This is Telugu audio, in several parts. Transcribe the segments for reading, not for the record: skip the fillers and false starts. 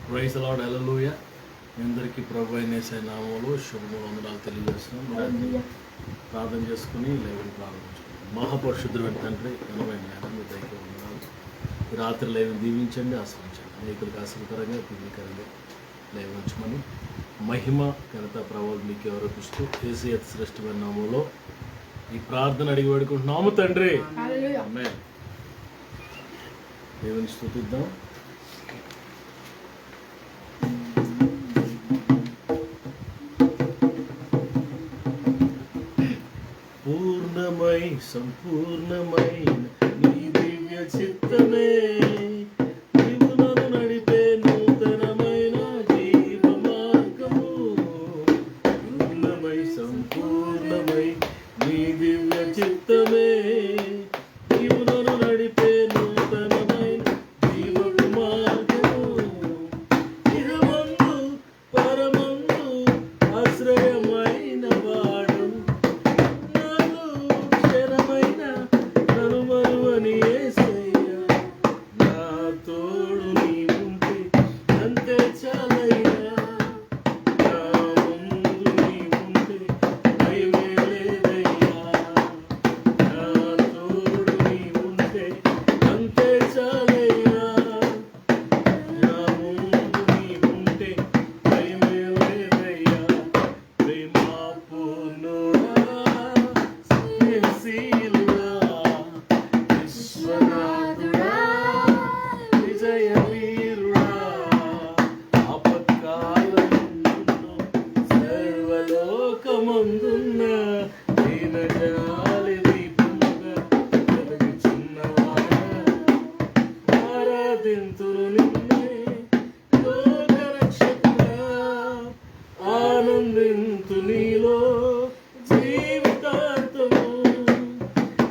ప్రైజ్ ది లార్డ్, హల్లెలూయా. మీ అందరికీ ప్రభు అయిన యేసయ్య నామములో శుభవందనాలు తెలియజేస్తున్నాం. ప్రార్థన చేసుకుని లేవని ప్రారంభించుకుంటాం. మహాపరిశుద్ధుడైన తండ్రి, ఘనమైన ఆయన, మీ దయకి వందనాలు. ఈ రాత్రి లేవని దీవించండి, ఆశ్రయించండి. అనేకులకు ఆశ్రయకరంగా దీవికరంగా లేవించమని మహిమ ఘనత ప్రభావం మీకు ఆరోపిస్తూ యేసయ్య అతి శ్రేష్టమైన నామములో ఈ ప్రార్థన అడిగి వేడుకుంటున్నాము తండ్రి. ఆమేన్. దేవుని స్తుతిద్దాం. పూర్ణమై సంపూర్ణమైన నీ దివ్య చిత్తమే నీవు నన్ను నడిపే నూతనమైన జీవ మార్గము. పూర్ణమై సంపూర్ణమై నీ దివ్య చిత్తమే నీవు నన్ను నడిపే నూతనమైన జీవ మార్గము. ఇహమందు పరమందు ఆశ్రయమైన వాడు ఆనందింతు నీలో జీవితాంతము.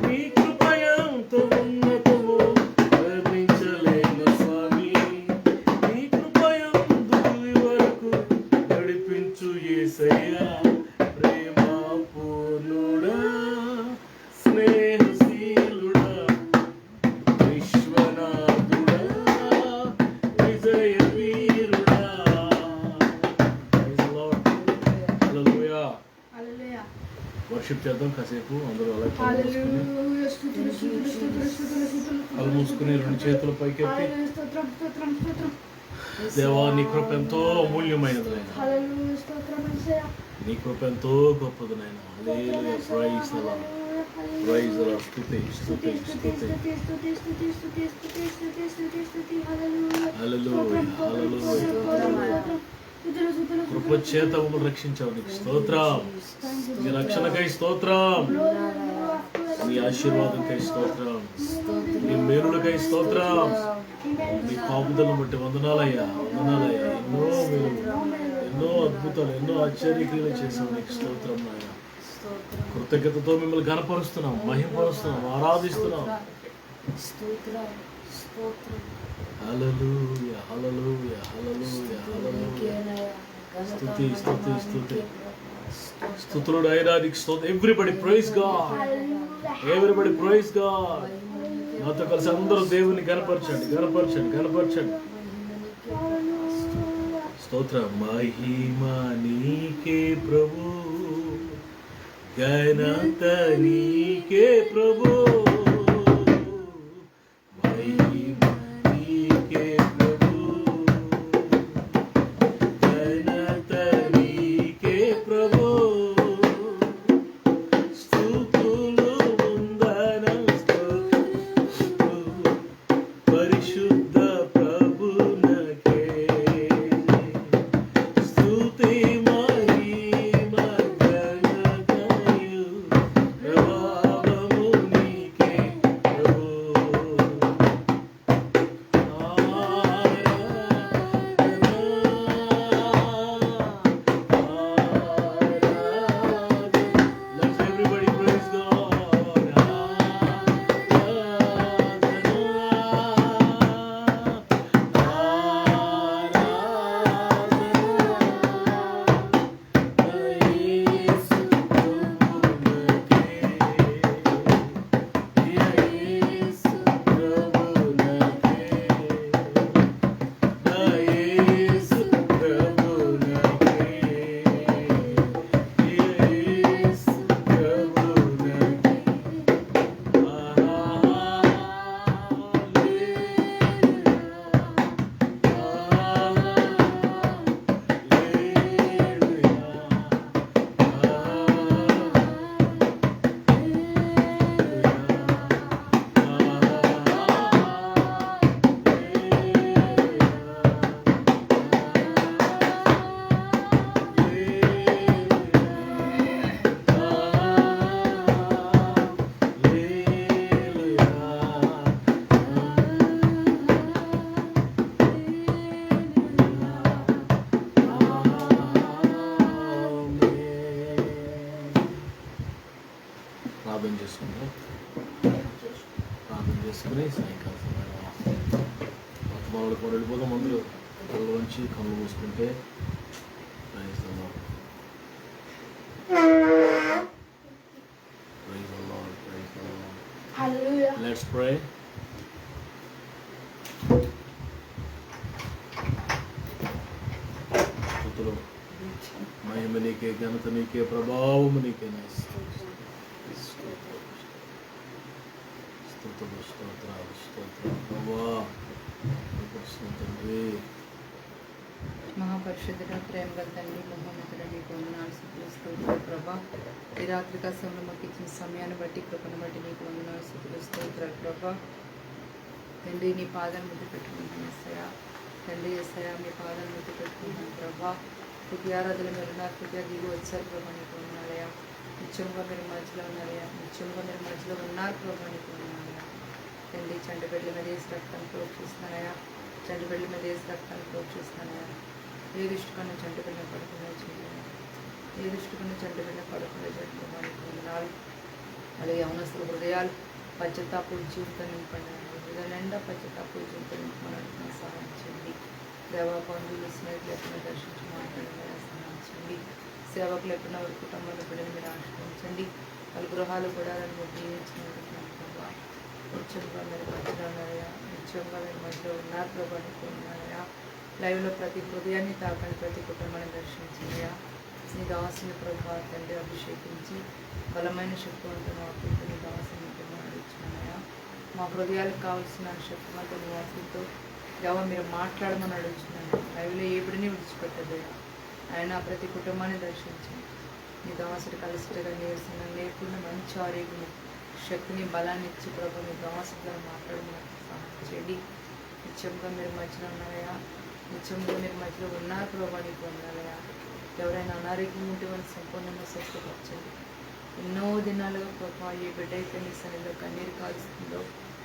నీ కృపయంత ఉన్నతము వర్ణించలేను స్వామి. నీ కృపయందు వరకు నడిపించు యేసయ్యా. ప్రేమ పూర్ణుడా, స్నేహశీలుడా, విశ్వనాథుడా, విజయ వీరుడా. వర్షిప్ చేద్దాం కాసేపు. అందరూ అలా కళ్ళు మూసుకుని రెండు చేతులు పైకెత్తి, దేవా నీ కృప ఎంతో అమూల్యమైనది నాయనా, నీ కృప ఎంతో గొప్పది నాయనా. Hallelujah. Praise the Lord, praise the Lord. స్తుతి స్తుతి స్తుతి. హల్లెలూయా హల్లెలూయా. కృప చేత మమ్మల్ని రక్షించావు, నీకు స్తోత్రం. నీ రక్షణకై స్తోత్రం, నీ ఆశీర్వాదంకై స్తోత్రం, నీ మేలులకై స్తోత్రం. నీ కాపుదలను బట్టి వందనాలయ్యా, వందనాలయ్యా. ఎన్నో మేలు, ఎన్నో అద్భుతాలు, ఎన్నో ఆశ్చర్యక్రియలు చేసావు, నీకు స్తోత్రం నాయన. కృతజ్ఞతతో మిమ్మల్ని ఘనపరుస్తున్నాం, మహిమపరుస్తున్నాం, ఆరాధిస్తున్నాం. హల్లెలూయా హల్లెలూయా హల్లెలూయా హల్లెలూయా. స్తుతి స్తుతి స్తుతి. స్తుతులుడు అయినా నీకు స్తోత్రం. Everybody praise God, everybody praise God. నాతో కలిసి అందరూ దేవుని గణపరచండి, గణపరచండి, గణపరచండి. స్తోత్రం. మహిమ నీకే ప్రభు, ఘనత నీకే ప్రభు. ప్రభావము నీకే చేసుకుని సాయంకాలం సమయం వర్తమానాలు కూడా వెళ్ళిపోదాం. అందరూ కళ్ళు వంచి కళ్ళు మూసుకుంటే praise the Lord. Praise the Lord, praise the Lord. Hallelujah. Let's pray. స్తుతులు, మహిమ నీకే, ఘనత నీకే, ప్రభావము నీకే. స్తుతులు, స్తోత్రాలు, స్తోత్రాలు ప్రభా. తండ్రి మహాపరిషుద్ధుడ, ప్రేమ గల తండ్రి, మహోన్నతుడ, నీకు వందనాలు, స్తుతులు, స్తోత్రాలు ప్రభా. ఈ రాత్రి కాలంలో మాకు ఇచ్చిన సమయాన్ని బట్టి, కృపను బట్టి నీకు వందనాలు, స్తుతులు, స్తోత్రాలు ప్రభా. తండ్రి, నీ పాదాన్ని ముద్దు పెట్టుకుంటున్నాను యేసయ్యా. తండ్రి యేసయ్యా, మీ పాదాన్ని ముద్దు పెట్టుకుంటున్నాను ప్రభా. ప్రతి ఆరాధన మీరు ఉన్నారు, ప్రతి దిగు వచ్చారు ప్రభా, నీకు వందనాలయ్యా. నిత్యంగా మీరు మధ్యలో ఉన్నారయ్యా, నిత్యంగా మీరు మధ్యలో ఉన్నారు ప్రభా, నీకు వందనాలయ్యా. తండ్రి, చంటి బిడ్డల మీద వేసి రక్తాన్ని ప్రోక్షిస్తున్నాయా, చంటి బిడ్డల మీద వేసి రక్తాన్ని ప్రోక్షిస్తున్నాయా. ఏ దృష్టికన్నా చంటి బిడ్డ పడుకునే చేయాలి, ఏ దృష్టికన్నా చంటి బిడ్డ పడుకునే చేయడం. అలాగే యవనస్తుల హృదయాలు పశ్చాత్తాప జీవితం నింపండి, హృదయ నిండా పశ్చాత్తాప జీవితం నింపడానికి సహాయం చేయండి. దేవా, బంధువులు, స్నేహితులు ఎక్కడ దర్శించి మాట్లాడేలా సహాయం చేయండి. సేవకులు ఎక్కడ వారి కుటుంబంలో బిడ్డను మీరు ఆశ్రయించండి. వాళ్ళ గృహాలు కూడా మీరు దీవించినందుకు ప్రభావ. నిత్యంగా మీరు మధ్యలో ఉన్నారయ్యా, నిత్యంగా మీరు మధ్యలో ఉన్నారు ప్రభావ, నీకు ఉన్నారయ్యా. లైవ్లో ప్రతి హృదయాన్ని తాకండి, ప్రతి కుటుంబాన్ని దర్శించయ్యా. నీ దాసుని ప్రభావ తండ్రి అభిషేకించి బలమైన శక్తివంతమైన వాక్యంతో నీ దాసుని అడుగుతున్నాయా. మా హృదయాలకు కావాల్సిన శక్తివంతమైన వాక్యంతో దేవా మీరు మాట్లాడమని అడుగుతున్నాను. లైవ్లో ఏ బిడ్డని విడిచిపెట్టదయ్యా. ఆయన ప్రతి కుటుంబాన్ని దర్శించండి. నీ దాసుడు కలిసిటగా నీరసంగా లేకుండా మంచి ఆరోగ్యం, శక్తిని, బలాన్ని ఇచ్చి ప్రభు మీ దాసుడితో మాట్లాడమని సహాయం చేయండి. నిత్యంగా మీరు మధ్యలో ఉన్నారయ్యా, నిత్యంగా మీరు మధ్యలో ఉన్నారు ప్రభా, నీకు ఉన్నారయ్యా. ఎవరైనా అనారోగ్యం ఉంటే వాళ్ళు సంపూర్ణంగా స్వస్థపరచండి. ఎన్నో దినాలుగా ప్రభా ఏ బిడ్డ అయితే నీ సన్నిధిలో కన్నీరు కాలుస్తుందో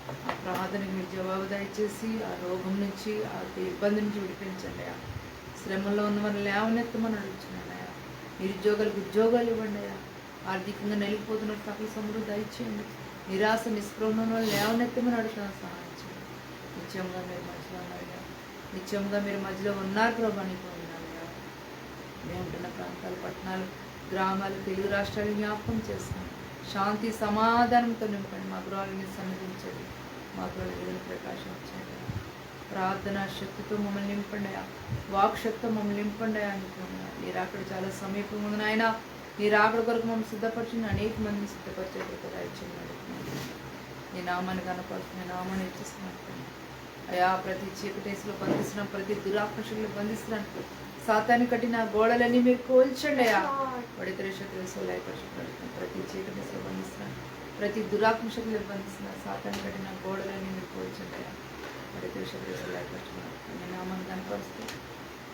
ఆ ప్రార్థనకు మీరు జవాబు దయచేసి ఆ రోగం నుంచి, ఆ ఇబ్బంది నుంచి విడిపించండి అయ్యా. శ్రమలో ఉన్న వారిని లేవనెత్తమని అడుగుతున్నాను అయ్యా. నిరుద్యోగులకు ఉద్యోగాలు ఇవ్వండి అయ్యా. ఆర్థికంగా నెలిగిపోతున్న సకల సమృద్ధి దయచేయండి. నిరాశ నిస్పృహణ వాళ్ళు లేవనెత్తమని అడుగుతున్నాను, సహాయం చేయండి. నిత్యంగా మీరు మధ్యలో ఉన్నారయ్యా, నిత్యంగా మీరు మధ్యలో ఉన్నారు ప్రభా, నీకు ఉన్నారయ్యా. మేము ఉంటున్న ప్రాంతాలు, పట్టణాలు, గ్రామాలు, తెలుగు రాష్ట్రాలు జ్ఞాపకం చేస్తున్నాం. శాంతి సమాధానంతో నింపండి. మా గృహాలని సన్నదించండి, మా గృహాలను ప్రకాశించండి. ప్రార్థనా శక్తితో మమ్మల్ని నింపండి, వాక్ శక్తితో మమ్మల్ని నింపండి అనుకున్నాను. మీరు అక్కడ చాలా సమీపం ఉంది నాయన. మీరు అక్కడ కొరకు మమ్మల్ని సిద్ధపరిచిన అనేక మందిని సిద్ధపరిచే కదా ఇచ్చింది. నీ నామాన్ని కనపడుతుంది, నీ నామాన్ని ఇచ్చిస్తున్నట్టు అయా. ప్రతి చీకటేసులో బంధిస్తున్నాం, ప్రతి దురాకర్షణలు బంధిస్తున్నట్టు సాతాన్ని కట్టిన గోడలన్నీ మీరు కోల్చండి అయ్యా. పడితర శత్రువు లయపరచబడుతున్నాం, ప్రతి చీకటేసులో బంధిస్తున్నాం, ప్రతి దురాకర్షణలు బంధిస్తున్నారు. సాతాన్ని కట్టిన గోడలన్నీ మీరు కోల్చండి అయ్యా. పడితర శత్రువు లయపరచబడుతున్నాం. నీ నామాన్ని కనపరుస్తూ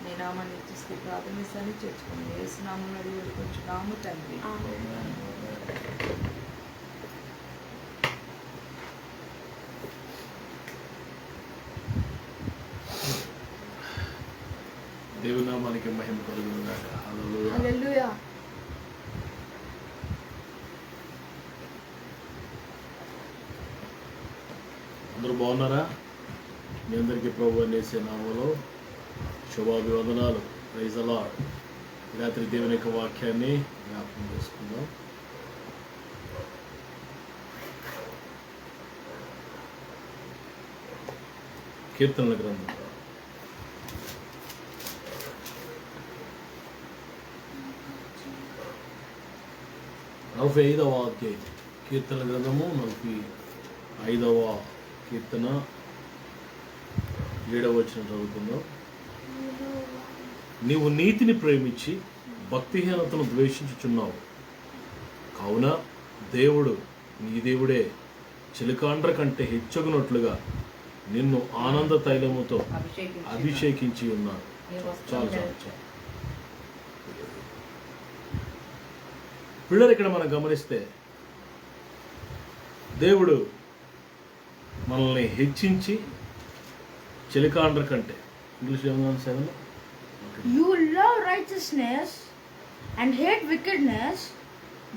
నీ నామాన్ని ఇచ్చిస్తూ ప్రార్థనిస్తాన్ని చేర్చుకోండి. యేసు నామములో అడిగి వేడుకొంచున్నాము తండ్రి. దేవుని నామానికి మహిమ కలుగును గాక. హల్లెలూయా. Hallelujah. అందరూ బాగున్నారా? మీ అందరికీ ప్రభువు యేసు నామములో శుభాభివందనాలు. Praise the Lord. రాత్రి దేవుని యొక్క వాక్యాన్ని జ్ఞాపకం చేసుకుందాం. కీర్తనల గ్రంథం 45వ అధ్యాయం. కీర్తనల గ్రంథము 45వ కీర్తన 7వ వచనం చదువుకుందాం. నీవు నీతిని ప్రేమించి భక్తిహీనతను ద్వేషించుచున్నావు. కావున దేవుడు నీ దేవుడే చిలకాండ్ర కంటే హెచ్చగునట్లుగా నిన్ను ఆనంద తైలముతో అభిషేకించి ఉన్నాడు. చాలు చాలు చాలు. పిల్లలు ఇక్కడ మనం గమనిస్తే దేవుడు మనల్ని హెచ్చించి చిలకాండ్ర కంటే, ఇంగ్లీష్లో ఏమన్నా 7? You love righteousness and hate wickedness.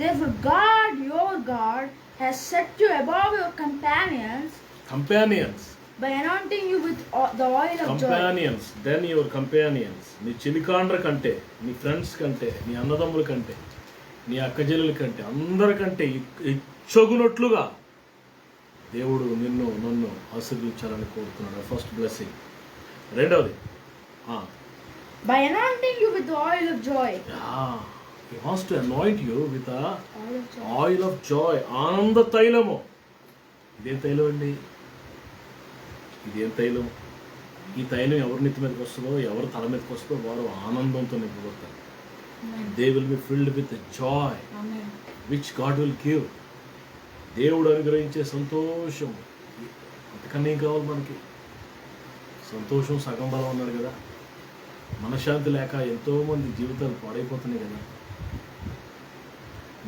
Therefore God, your God, has set you above your companions companions, by anointing you with the oil of joy. Companions, then your companions. నీ చిలికాండ్ర కంటే, నీ ఫ్రెండ్స్ కంటే, నీ అన్నదమ్ముల కంటే, నీ అక్కజల్లుల కంటే, అందరికంటే ఇచ్చగునట్లుగా దేవుడు నన్ను ఆశీర్వదించాలని కోరుతున్నాడు. First blessing. రెండవది, By anointing you with the oil of joy. He wants to anoint you with the Oil of joy. Oil of Joy, ఆనంద తైలము. ఇదేం తైలం అండి? ఇదేం తైలం? ఈ తైలం ఎవరి నెత్తి మీదకి వస్తుందో, ఎవరి తల మీదకి వస్తుందో వారు ఆనందంతో నింపబడతారు. They will be filled with joy which God will give. దేవుడు అనుగ్రహించే సంతోషం. అంతకన్నా ఏం కావాలి మనకి? సంతోషం సగం బలం అన్నాడు కదా. మనశ్శాంతి లేక ఎంతోమంది జీవితాలు పాడైపోతున్నాయి కదా.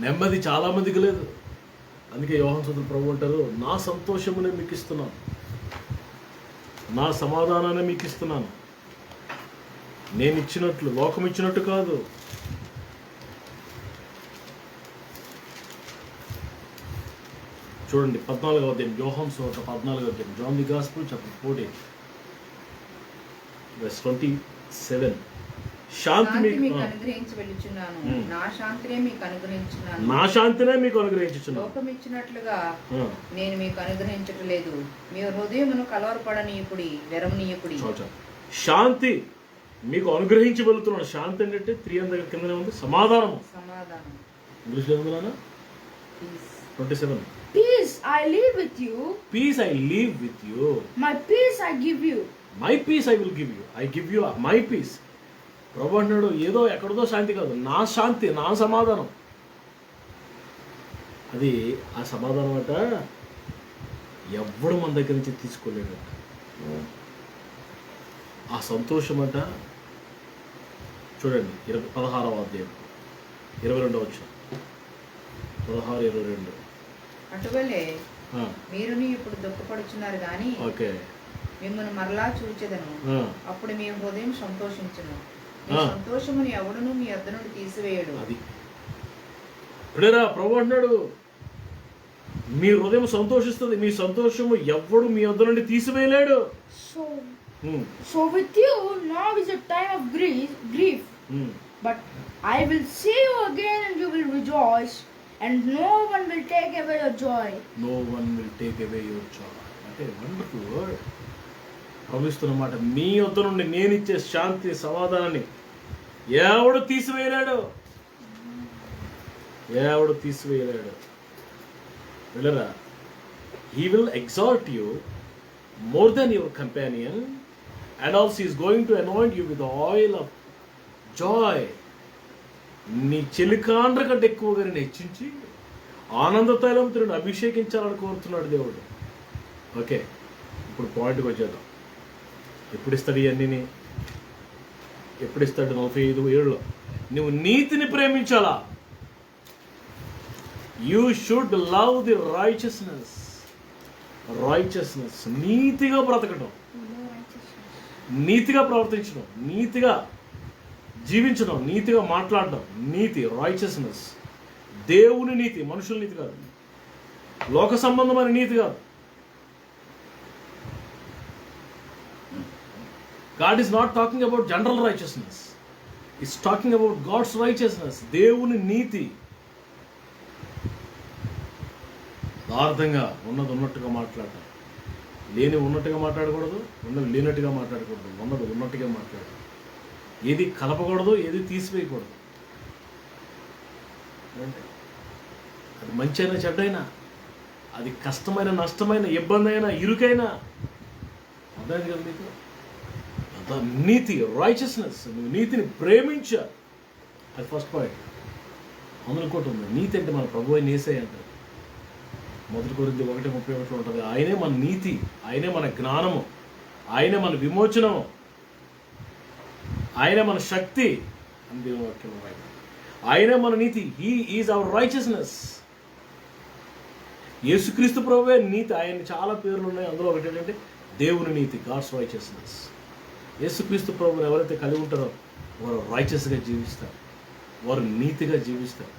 నెమ్మది చాలామందికి లేదు. అందుకే యోహాను సోదరుడు ప్రభు అంటారు, నా సంతోషమునే మీకు ఇస్తున్నాను, నా సమాధానాన్ని మీకు ఇస్తున్నాను, నేను ఇచ్చినట్లు, లోకం ఇచ్చినట్టు కాదు. చూడండి 14వ అధ్యాయం, యోహాను సువార్త 14వ అధ్యాయం, John the gospel chapter 14 verse 27. శాంతి మీకు అనుగ్రహించి వెళ్ళుచున్నాను, నా శాంతినే మీకు అనుగ్రహించున్నాను, నా శాంతినే మీకు అనుగ్రహించుచున్నాను. లోకం ఇచ్చినట్లుగా నేను మీకు అనుగ్రహించటం లేదు. మీ హృదయమును కలవరపడనీయకుడి, వెరమనీయకుడి. శాంతి మీకు అనుగ్రహించి వెళుతున్నాను. శాంతి అంటే 3 దగ్గర కిందనే ఉంది. సమాధానము. సమాధానం ఇంగ్లీష్లో ఉందా? 27. Peace I leave with you. Peace I leave with you. My peace I give you. My peace I will give you. I give you my peace. ప్రభు అంటున్నాడు, ఏదో ఎక్కడదో శాంతి కాదు, నా శాంతి, నా సమాధానం. అది ఆ సమాధానం అట ఎవ్వడు మన దగ్గర నుంచి తీసుకోలేడు. ఆ సంతోషం అంట చూడండి 16వ అధ్యాయం 22వ వచనం, 16:22. అటువలే మీరుని ఇప్పుడు దుఃఖపడుచున్నారు గాని ఓకే, మిమ్మల్ని మరలా చూచెదను, అప్పుడు మీ హృదయం సంతోషించును. మీ సంతోషముని ఎవడును మీ వద్ద నుండి తీసివేయడు. అది ఇప్పుడేరా ప్రభు అంటున్నాడు, మీ హృదయం సంతోషిస్తుంది, మీ సంతోషము ఎవ్వడు మీ వద్ద నుండి తీసివేయలేడు. So with you now is a time of grief. But I will see you again and you will rejoice, and no one will take away your joy. No one will take away your joy. అంటే వండర్ఫుల్ వర్డ్. ప్రవహిస్తున్నమాట, మీ వద్ద నుండి నేను ఇచ్చే శాంతి, సమాధానాన్ని ఎవడు తీసివేయలేడు, ఎవడు తీసివేయలేడు. వెళ్ళరా, he will exalt you more than your companion, and also he is going to anoint you with the oil of joy. నీ చెలికాండ్ర కంటే ఎక్కువగా నేను హెచ్చించి ఆనంద తైలంతో నేను అభిషేకించాలని కోరుతున్నాడు దేవుడు. ఓకే, ఇప్పుడు పాయింట్కి వచ్చేద్దాం. ఎప్పుడు ఇస్తాడు ఇవన్నీ? ఎప్పుడు ఇస్తాడు? 45:7 నువ్వు నీతిని ప్రేమించాలా. You should love the righteousness. నీతిగా బ్రతకడం, నీతిగా ప్రవర్తించడం, నీతిగా జీవించడం, నీతిగా మాట్లాడడం. నీతి, రైచియస్నెస్, దేవుని నీతి, మనుషుల నీతి కాదు, లోక సంబంధమైన నీతి కాదు. God is not talking about general righteousness. He's talking about God's righteousness. దేవుని నీతి. యథార్థంగా ఉన్నది ఉన్నట్టుగా మాట్లాడటం, లేని ఉన్నట్టుగా మాట్లాడకూడదు, ఉన్నది లేనట్టుగా మాట్లాడకూడదు, ఉన్నది ఉన్నట్టుగా మాట్లాడాలి. ఏది కలపకూడదు, ఏది తీసివేయకూడదు. అంటే అది మంచి అయినా చెడ్డైనా, అది కష్టమైన, నష్టమైన, ఇబ్బంది అయినా, ఇరుకైనా, అర్థమైంది కదా మీకు? నీతి, రైచియస్నెస్, నువ్వు నీతిని ప్రేమించా. అది ఫస్ట్ పాయింట్. అందులో ఇంకోటి ఉంది, నీతి అంటే మన ప్రభు అయిన యేసయ్య అంటారు. 1 కొరింథీ 1:31 ఉంటుంది. ఆయనే మన నీతి, ఆయనే మన జ్ఞానము, ఆయనే మన విమోచనము, ఆయనే మన శక్తి అని దేవుని వాక్యం. ఆయనే మన నీతి. He is our righteousness. యేసుక్రీస్తు ప్రభువే నీతి. ఆయన చాలా పేర్లు ఉన్నాయి. అందులో ఒకటి ఏంటంటే దేవుని నీతి, గాడ్స్ రైచియస్నెస్. యేసుక్రీస్తు ప్రభువుని ఎవరైతే కలిగి ఉంటారో వారు రైచియస్గా జీవిస్తారు, వారు నీతిగా జీవిస్తారు.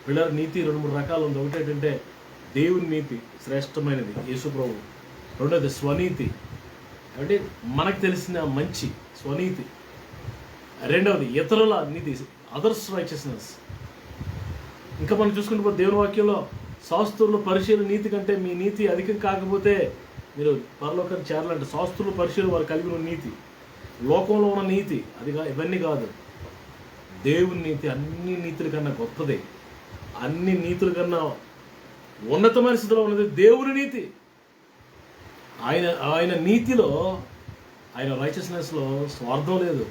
పిల్లల నీతి 2-3 రకాలు ఉంది. ఒకటి ఏంటంటే దేవుని నీతి శ్రేష్టమైనది, యేసు ప్రభు రెండోది స్వనీతి, అంటే మనకు తెలిసిన మంచి స్వనీతి. రెండవది ఇతరుల నీతి, అదర్స్ రైచియస్నెస్. ఇంకా మనం చూసుకుంటే పోతే దేవుని వాక్యంలో శాస్త్రులు పరిశీలన నీతి కంటే మీ నీతి అధికం కాకపోతే మీరు పరలోకాన్ని చేరాలంటే శాస్త్రులు పరిశీలన వారు కలిగి ఉన్న నీతి, లోకంలో ఉన్న నీతి ఇవన్నీ కాదు. దేవుని నీతి అన్ని నీతుల కన్నా గొప్పది, అన్ని నీతుల కన్నా ఉన్నతమైన స్థితిలో ఉన్నది దేవుని నీతి. ఆయన నీతిలో, ఆయన రైచియస్నెస్లో స్వార్థం లేదు,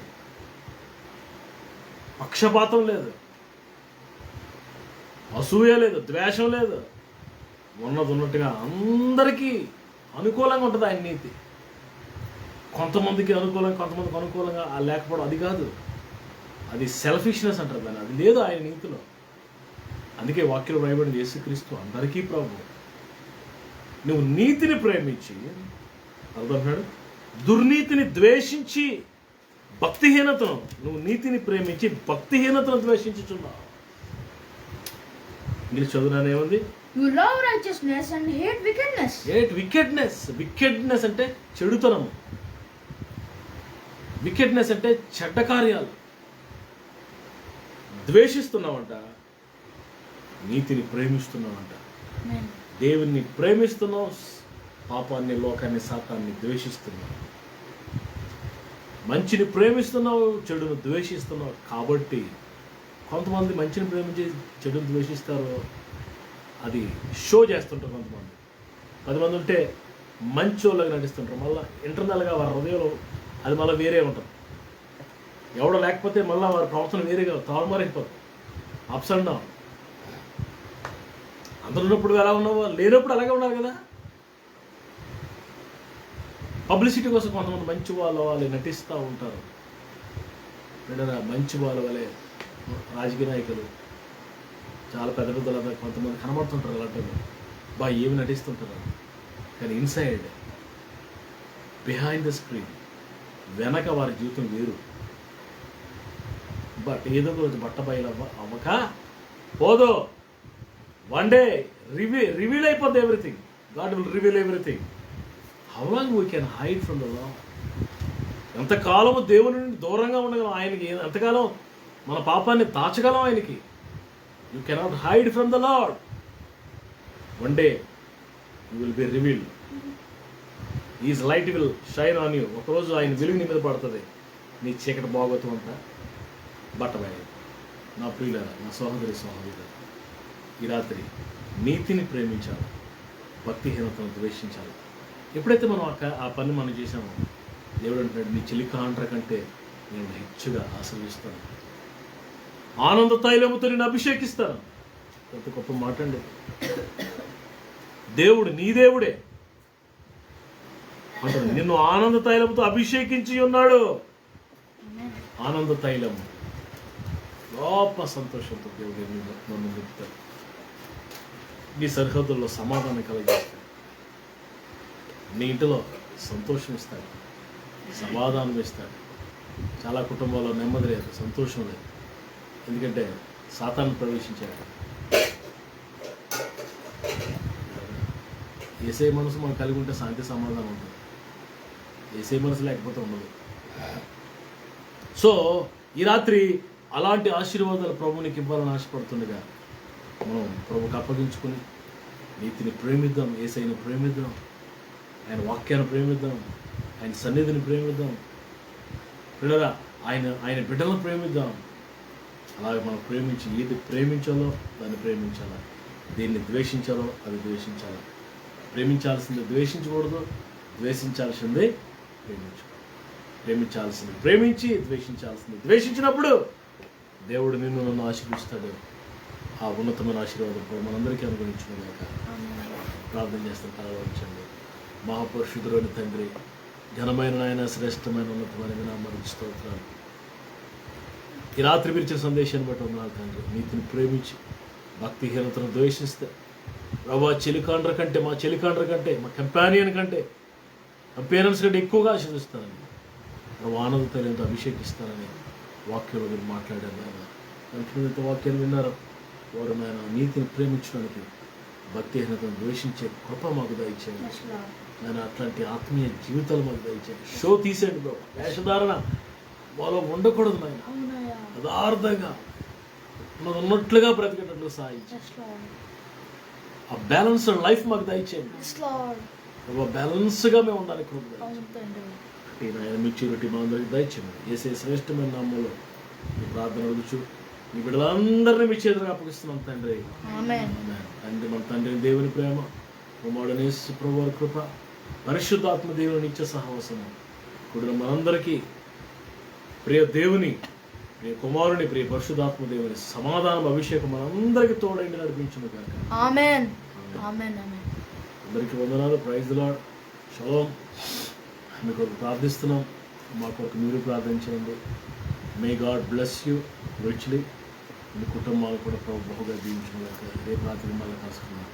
పక్షపాతం లేదు, అసూయ లేదు, ద్వేషం లేదు. ఉన్నట్టుగా అందరికీ అనుకూలంగా ఉంటుంది ఆయన నీతి. కొంతమందికి అనుకూలంగా, కొంతమందికి అనుకూలంగా లేకపోవడం అది కాదు, అది సెల్ఫిష్నెస్ అంటారు దాన్ని. అది లేదు ఆయన నీతిలో. అందుకే వాక్యం రాయబడింది యేసుక్రీస్తు అందరికీ ప్రభు. నువ్వు నీతిని ప్రేమించి, అర్థమన్నాడు, దుర్నీతిని ద్వేషించి భక్తిహీనతను, నువ్వు నీతిని ప్రేమించి భక్తిహీనతను ద్వేషించుచున్నావు. English చదువునానేముంది? You love righteousness and hate wickedness. Hate wickedness. Wickedness అంటే చెడుతనము. వికెడ్నెస్ అంటే చెడ్డ కార్యాలు. ద్వేషిస్తున్నావంట, నీతిని ప్రేమిస్తున్నావంట. దేవుణ్ణి ప్రేమిస్తున్నావు, పాపాన్ని, లోకాన్ని, శాతాన్ని ద్వేషిస్తున్నావు. మంచిని ప్రేమిస్తున్నావు, చెడును ద్వేషిస్తున్నావు. కాబట్టి కొంతమంది మంచిని ప్రేమించి చెడును ద్వేషిస్తారు, అది షో చేస్తుంటారు. కొంతమంది 10 మంది ఉంటే మంచి వాళ్ళగా నటిస్తుంటారు, మళ్ళీ ఇంటర్నల్గా వారి హృదయంలో అది మళ్ళీ వేరే ఉంటుంది. ఎవడో లేకపోతే మళ్ళీ వారి ప్రవర్తన వేరేగా తారుమారైపోతుంది, అప్స్ అండ్ డౌన్. అందరూ ఉన్నప్పుడు ఎలా ఉన్నావో లేనప్పుడు అలాగే ఉండాలి కదా. పబ్లిసిటీ కోసం కొంతమంది మంచి వాళ్ళు నటిస్తూ ఉంటారు. మంచి వాళ్ళ వలె రాజకీయ నాయకులు చాలా పెద్ద పెద్దలు కొంతమంది కనబడుతుంటారు. అలాంటి ఏమి నటిస్తుంటారు, కానీ ఇన్సైడ్ బిహైండ్ ద స్క్రీన్ వెనక వారి జీవితం వేరు. బట్ ఏదో రోజు బట్ట బయలు అవ్వక పోదు, వన్ డే రివీల్ అయిపోద్ది everything. God will reveal everything. How long we can hide from the Lord? ఎంతకాలము దేవుని నుండి దూరంగా ఉండగలం ఆయనకి? ఎంతకాలం మన పాపాన్ని దాచగలం ఆయనకి? You cannot hide from the lord. One day you will be revealed. Is light will shine on you. ఒకరోజు ఆయన వెలుగు నీ మీద పడుతుంది, నీ చీకటి బాగోతం అంతా బట్టబయ. నా ప్రియులారా, నా సహోదరి సహోదరులారా, ఈ రాత్రి నీతిని ప్రేమించాలి, భక్తిహీనతను ద్వేషించాలి. ఎప్పుడైతే మనం ఆ పని మనం చేసామో, దేవుడు అంటున్నాడు, నీ చెలికాండ్ర కంటే నేను హెచ్చుగా ఆశీర్వదిస్తాను, ఆనంద తైలముతో నేను అభిషేకిస్తాను. ఎంత గొప్ప మాట అండి. దేవుడు నీ దేవుడే అంటాడు, నిన్ను ఆనంద తైలముతో అభిషేకించి ఉన్నాడు. ఆనంద తైలము, గొప్ప సంతోషంతో దేవుడు నన్ను నింపుతాడు. నీ సరిహద్దుల్లో సమాధానం కలిగిస్తాడు, నీ ఇంటిలో సంతోషం ఇస్తాడు, సమాధానం ఇస్తాడు. చాలా కుటుంబాల్లో నెమ్మది లేదు, సంతోషం లేదు, ఎందుకంటే సాతాను ప్రవేశించాడు. ఏసే మనసు మనం కలిగి ఉంటే శాంతి సమాధానం ఉంటుంది, ఏసే మనసు లేకపోతే ఉండదు. సో ఈ రాత్రి అలాంటి ఆశీర్వాదాలు ప్రభునికి ఇవ్వాలని ఆశపడుతుండగా మనం ప్రభుకి అప్పగించుకుని నీతిని ప్రేమిద్దాం, యేసయ్యను ప్రేమిద్దాం, ఆయన వాక్యాన్ని ప్రేమిద్దాం, ఆయన సన్నిధిని ప్రేమిద్దాం, పిల్లరా ఆయన బిడ్డలను ప్రేమిద్దాం. అలాగే మనం ప్రేమించి ఏది ప్రేమించాలో దాన్ని ప్రేమించాలా, దేన్ని ద్వేషించాలో అది ద్వేషించాలి. ప్రేమించాల్సింది ద్వేషించకూడదు, ద్వేషించాల్సిందే ప్రేమించకూడదు. ప్రేమించాల్సింది ప్రేమించి, ద్వేషించాల్సింది ద్వేషించినప్పుడు దేవుడు నిన్ను నన్ను ఆశీర్వదిస్తాడు. ఆ ఉన్నతమైన ఆశీర్వాదం మనందరికీ అనుగ్రహించుకున్నాక ప్రార్థన చేస్తాం. ప్రారంభించండి. మహాపురుషుడుని తండ్రి, ఘనమైన నాయన, శ్రేష్టమైన ఉన్నతమైన నామానికి స్తోత్రాలు. ఈ రాత్రి పిలిచిన సందేశాన్ని బట్టి ఉన్నాను తండ్రి. నీతిని ప్రేమించి భక్తిహీనతను ద్వేషిస్తే ప్రభా చెలికాండ్ర కంటే, మా చెలికాండ్ర కంటే, మా కంపానియన్ కంటే, కంపేరెన్స్ కంటే ఎక్కువగా ఆశీర్వదిస్తానని, ప్రభు ఆనంద తల్లితో అభిషేకిస్తానని వాక్యంలో మీరు మాట్లాడారు. నాయన ఎంతమంది వాక్యాలు విన్నారు వారు నాయన నీతిని ప్రేమించడానికి భక్తిహీనతను ద్వేషించే కృప మాకు దయచేయండి. నేను అట్లాంటి ఆత్మీయ జీవితాలు మాకు దయచేయండి. షో తీసేయండి ప్రభు. వేషధారణ మాలో ఉండకూడదు నాయన. అవునయ్యా. యథార్థంగా మనం ఉన్నట్లుగా బ్రతికేటట్లు సాయించి Yes, Lord. ఆ బ్యాలెన్స్డ్ లైఫ్ మాకు దయచేయండి. Yes, Lord. ప్రభు బ్యాలెన్స్గా మేము ఉండడానికి కృప దయచేయండి. అవును తండ్రి. నాయన మెచ్యూరిటీ మా అందరికి దయచేయండి. ఏసే శ్రేష్టమైన నామంలో మీ ప్రార్థన అడుగుచు మీ బిడ్డలందరినీ మీ చేతులకు అప్పగిస్తున్నాం తండ్రి. ఆమేన్. ఆమేన్. తండ్రి మన తండ్రి దేవుని ప్రేమ, కుమారుడైన యేసు ప్రభువు వారి కృప, పరిశుద్ధాత్మ దేవుని నిత్య సహవాసము కూడిన మనందరికీ ప్రియ దేవుని, ప్రియ కుమారుని, ప్రియ పరిశుద్ధాత్మ దేవుని సమాధానం, అభిషేకం మనందరికీ తోడైండి నడిపించును కాక. ఆమేన్. ఆమేన్. ఆమేన్. అందరికీ వందనాలు. Praise the Lord. షలోమ్. మీకు ప్రార్థిస్తున్నాం. మా కొరకు మీరు ప్రార్థన చేయండి. May God bless you richly. మీ కుటుంబాలు కూడా ప్రభు బహుగా దీవించును కాక. రేపు రాత్రి మళ్ళీ కలుసుకుందాం.